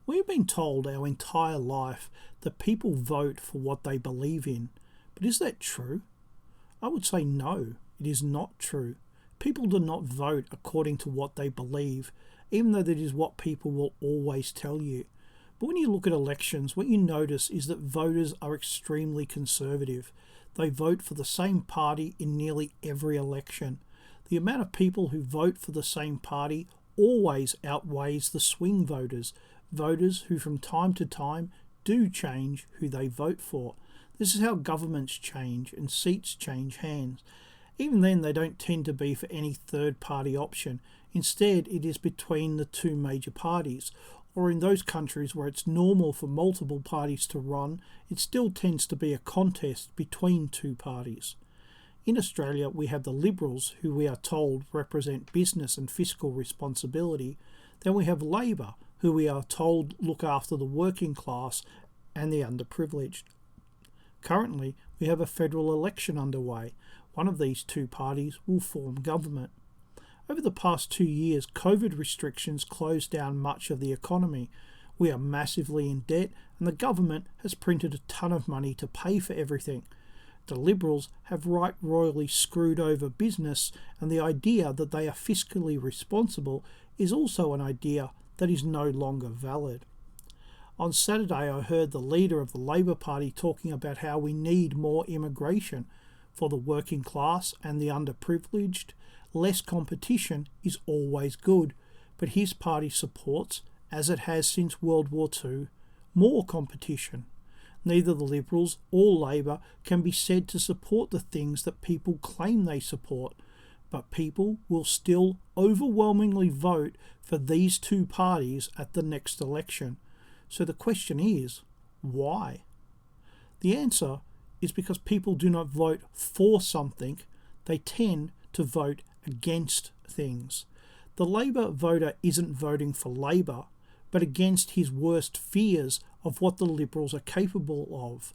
We've been told our entire life that people vote for what they believe in. But is that true? I would say no, it is not true. People do not vote according to what they believe, even though that is what people will always tell you. But when you look at elections, what you notice is that voters are extremely conservative. They vote for the same party in nearly every election. The amount of people who vote for the same party always outweighs the swing voters, voters who from time to time do change who they vote for. This is how governments change and seats change hands. Even then, they don't tend to be for any third party option. Instead, it is between the two major parties. Or in those countries where it's normal for multiple parties to run, it still tends to be a contest between two parties. In Australia, we have the Liberals, who we are told represent business and fiscal responsibility. Then we have Labor, who we are told look after the working class and the underprivileged. Currently, we have a federal election underway. One of these two parties will form government. Over the past 2 years, COVID restrictions closed down much of the economy. We are massively in debt, and the government has printed a ton of money to pay for everything. The Liberals have right royally screwed over business, and the idea that they are fiscally responsible is also an idea that is no longer valid. On Saturday, I heard the leader of the Labor Party talking about how we need more immigration for the working class and the underprivileged. Less competition is always good, but his party supports, as it has since World War II, more competition. Neither the Liberals or Labor can be said to support the things that people claim they support, but people will still overwhelmingly vote for these two parties at the next election. So the question is, why? The answer is because people do not vote for something, they tend to vote against things. The Labor voter isn't voting for Labor, but against his worst fears of what the Liberals are capable of.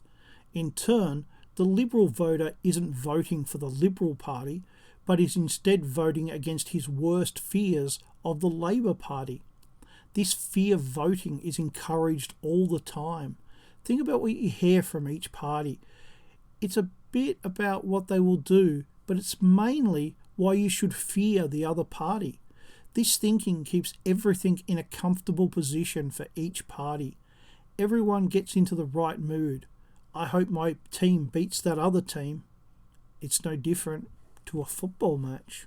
In turn, the Liberal voter isn't voting for the Liberal Party, but is instead voting against his worst fears of the Labor Party. This fear voting is encouraged all the time. Think about what you hear from each party. It's a bit about what they will do, but it's mainly why you should fear the other party. This thinking keeps everything in a comfortable position for each party. Everyone gets into the right mood. I hope my team beats that other team. It's no different to a football match.